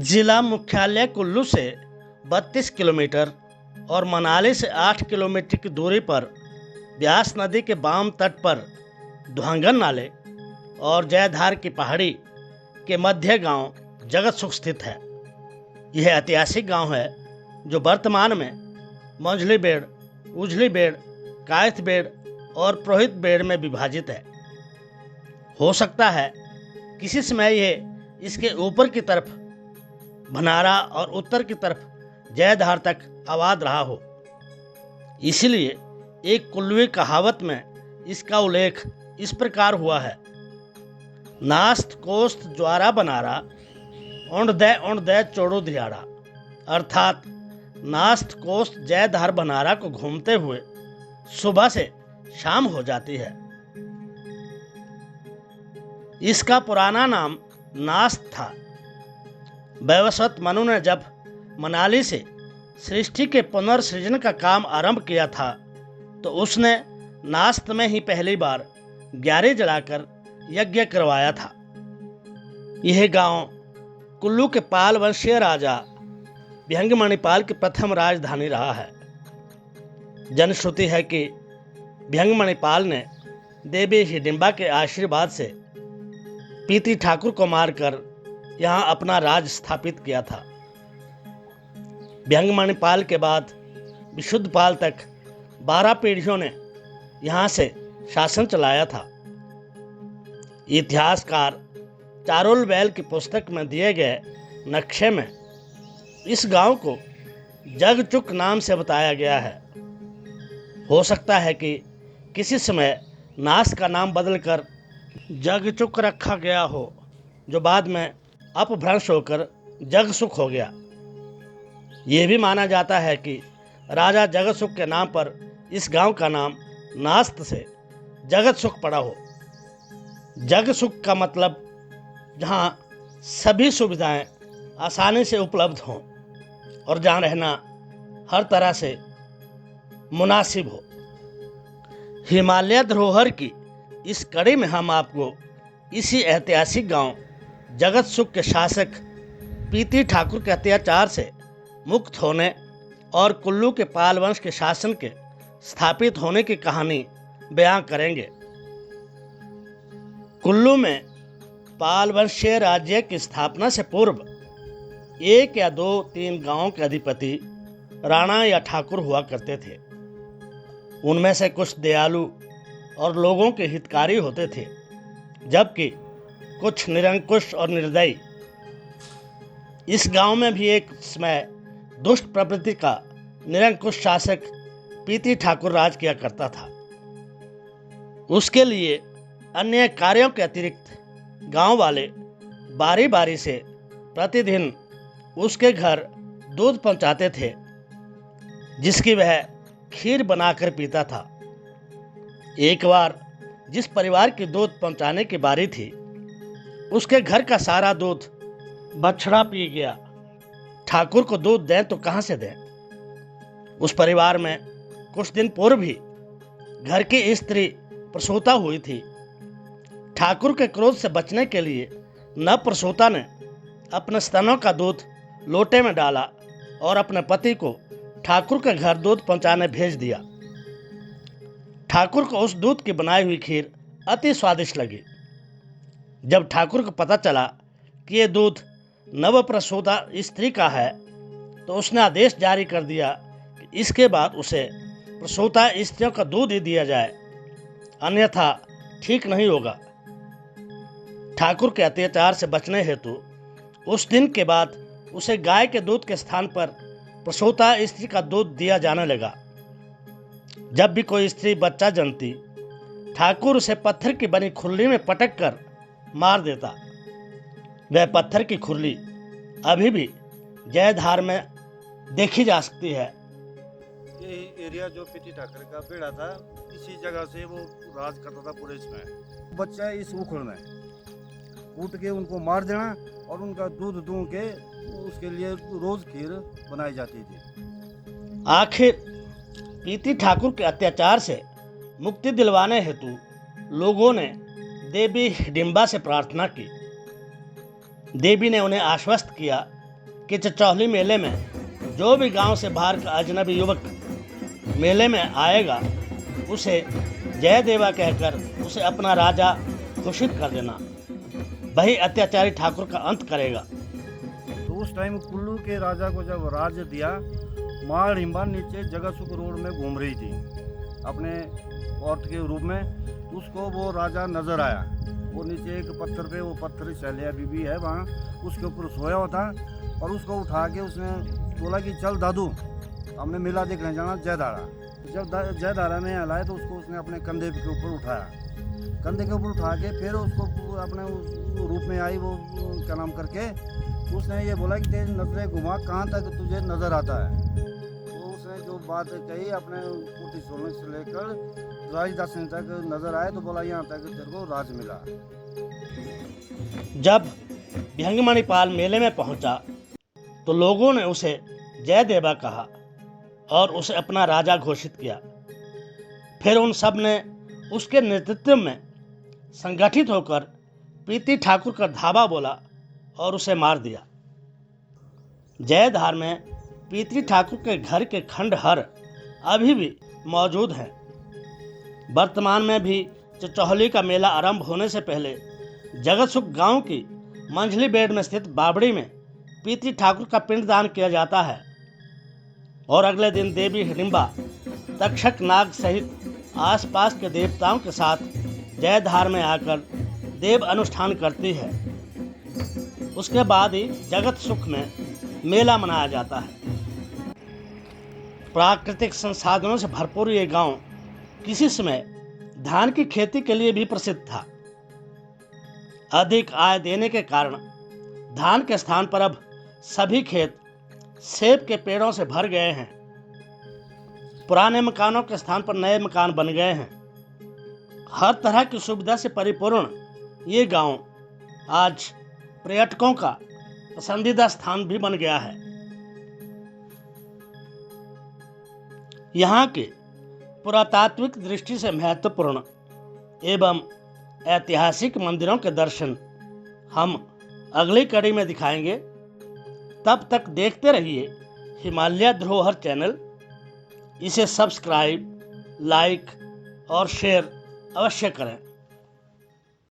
जिला मुख्यालय कुल्लू से 32 किलोमीटर और मनाली से 8 किलोमीटर की दूरी पर ब्यास नदी के बाम तट पर दुहंगन नाले और जयधार की पहाड़ी के मध्य गांव जगत सुख स्थित है। यह ऐतिहासिक गांव है जो वर्तमान में मंझली बेड़, उजली बेड़, कायथ बेड़ और पुरोहित बेड़ में विभाजित है। हो सकता है किसी समय यह इसके ऊपर की तरफ भनारा और उत्तर की तरफ जयधार तक आबाद रहा हो। इसलिए एक कुल्लूवी कहावत में इसका उल्लेख इस प्रकार हुआ है, नास्त कोस्त ज्वारा बनारा ओंड दे चोड़ो धियाड़ा। अर्थात नास्त कोस्त जयधार बनारा को घूमते हुए सुबह से शाम हो जाती है। इसका पुराना नाम नास्त था। वैवस्वत मनु ने जब मनाली से सृष्टि के पुनर्सृजन का काम आरंभ किया था तो उसने नास्त में ही पहली बार ग्यारह जलाकर यज्ञ करवाया था। यह गांव कुल्लू के पाल वंशीय राजा विहंग मणिपाल की प्रथम राजधानी रहा है। जनश्रुति है कि विहंग मणिपाल ने देवी हिडिंबा के आशीर्वाद से पीती ठाकुर को मारकर यहाँ अपना राज स्थापित किया था। विहंग मणिपाल के बाद विशुद्धपाल तक 12 पीढ़ियों ने यहाँ से शासन चलाया था। इतिहासकार चारोल बैल की पुस्तक में दिए गए नक्शे में इस गांव को जगचुक नाम से बताया गया है। हो सकता है कि किसी समय नास का नाम बदलकर जगचुक रखा गया हो, जो बाद में अपभ्रंश होकर जगसुख हो गया। यह भी माना जाता है कि राजा जगतसुख के नाम पर इस गांव का नाम नास्त से जगत सुख पड़ा हो। जगसुख का मतलब जहां सभी सुविधाएं आसानी से उपलब्ध हों और जहां रहना हर तरह से मुनासिब हो। हिमालय धरोहर की इस कड़ी में हम आपको इसी ऐतिहासिक गांव जगत सुख के शासक पीती ठाकुर के अत्याचार से मुक्त होने और कुल्लू के पाल वंश के शासन के स्थापित होने की कहानी बयां करेंगे। कुल्लू में पाल वंशीय राज्य की स्थापना से पूर्व 1 या 2-3 गांवों के अधिपति राणा या ठाकुर हुआ करते थे। उनमें से कुछ दयालु और लोगों के हितकारी होते थे, जबकि कुछ निरंकुश और निर्दयी। इस गांव में भी एक समय दुष्ट प्रवृत्ति का निरंकुश शासक पीती ठाकुर राज किया करता था। उसके लिए अन्य कार्यों के अतिरिक्त गांव वाले बारी बारी से प्रतिदिन उसके घर दूध पहुंचाते थे, जिसकी वह खीर बनाकर पीता था। एक बार जिस परिवार की दूध पहुंचाने की बारी थी, उसके घर का सारा दूध बछड़ा पी गया। ठाकुर को दूध दें तो कहां से दें। उस परिवार में कुछ दिन पूर्व भी घर की स्त्री प्रसूता हुई थी। ठाकुर के क्रोध से बचने के लिए नव प्रसूता ने अपने स्तनों का दूध लोटे में डाला और अपने पति को ठाकुर के घर दूध पहुंचाने भेज दिया। ठाकुर को उस दूध की बनाई हुई खीर अति स्वादिष्ट लगी। जब ठाकुर को पता चला कि ये दूध नवप्रसूता स्त्री का है, तो उसने आदेश जारी कर दिया कि इसके बाद उसे प्रसूता स्त्रियों का दूध ही दिया जाए, अन्यथा ठीक नहीं होगा। ठाकुर के अत्याचार से बचने हेतु उस दिन के बाद उसे गाय के दूध के स्थान पर प्रसूता स्त्री का दूध दिया जाने लगा। जब भी कोई स्त्री बच्चा जनती, ठाकुर उसे पत्थर की बनी खुरली में पटक कर मार देता। वह पत्थर की खुरली अभी भी जयधार में देखी जा सकती है। ये एरिया जो पीती ठाकुर का बेड़ा था, इसी जगह से वो राज करता था पूरे इसमें। बच्चा इस उखड़ में कूट के उनको मार देना और उनका दूध दूह के उसके लिए रोज़ खीर बनाई जाती थी। आखिर पीती ठाकुर के अत्याचार से मुक्ति दिलवाने हेतु लोगों ने देवी हिडिंबा से प्रार्थना की। देवी ने उन्हें आश्वस्त किया कि चचौली मेले में जो भी गांव से बाहर का अजनबी युवक मेले में आएगा उसे जय देवा कहकर उसे अपना राजा घोषित कर देना, वही अत्याचारी ठाकुर का अंत करेगा। तो उस टाइम कुल्लू के राजा को जब राज्य दिया, माँ हिडिंबा नीचे जगतसुख रोड में घूम रही थी अपने औरत के रूप में। उसको वो राजा नजर आया, वो नीचे एक पत्थर पे, वो पत्थर शैल्या बीबी है वहाँ, उसके ऊपर सोया हुआ था। और उसको उठा के उसने बोला कि चल दादू हमने मेला देखने जाना जयधारा। जब जयधारा में हलाए तो उसको उसने अपने कंधे के ऊपर उठाया, कंधे के ऊपर उठा के फिर उसको अपने उस रूप में आई, वो क्या नाम करके उसने ये बोला कि तेरी नजरें घुमा, कहाँ तक तुझे नज़र आता है। तो उसने जो बात कही अपने कुर्ती सोने से लेकर राजदासन तक नजर आए, तो बोला यहाँ तक तेरे को राज मिला। जब भृंगमणिपाल मेले में पहुंचा तो लोगों ने उसे जय देवा कहा और उसे अपना राजा घोषित किया। फिर उन सब ने उसके नेतृत्व में संगठित होकर पीती ठाकुर का धावा बोला और उसे मार दिया। जयधार में पीती ठाकुर के घर के खंडहर अभी भी मौजूद हैं। वर्तमान में भी चचौली का मेला आरंभ होने से पहले जगतसुख गांव की मंझली बेड़ में स्थित बावड़ी में पीती ठाकुर का पिंडदान किया जाता है और अगले दिन देवी हिडिंबा तक्षक नाग सहित आसपास के देवताओं के साथ जयधार में आकर देव अनुष्ठान करती है। उसके बाद ही जगत सुख में मेला मनाया जाता है। प्राकृतिक संसाधनों से भरपूर ये गांव किसी समय धान की खेती के लिए भी प्रसिद्ध था। अधिक आय देने के कारण धान के स्थान पर अब सभी खेत सेब के पेड़ों से भर गए हैं। पुराने मकानों के स्थान पर नए मकान बन गए हैं। हर तरह की सुविधा से परिपूर्ण ये गांव आज पर्यटकों का पसंदीदा स्थान भी बन गया है। यहाँ के पुरातात्विक दृष्टि से महत्वपूर्ण एवं ऐतिहासिक मंदिरों के दर्शन हम अगली कड़ी में दिखाएंगे। तब तक देखते रहिए हिमालय धरोहर चैनल। इसे सब्सक्राइब, लाइक और शेयर अवश्य करें।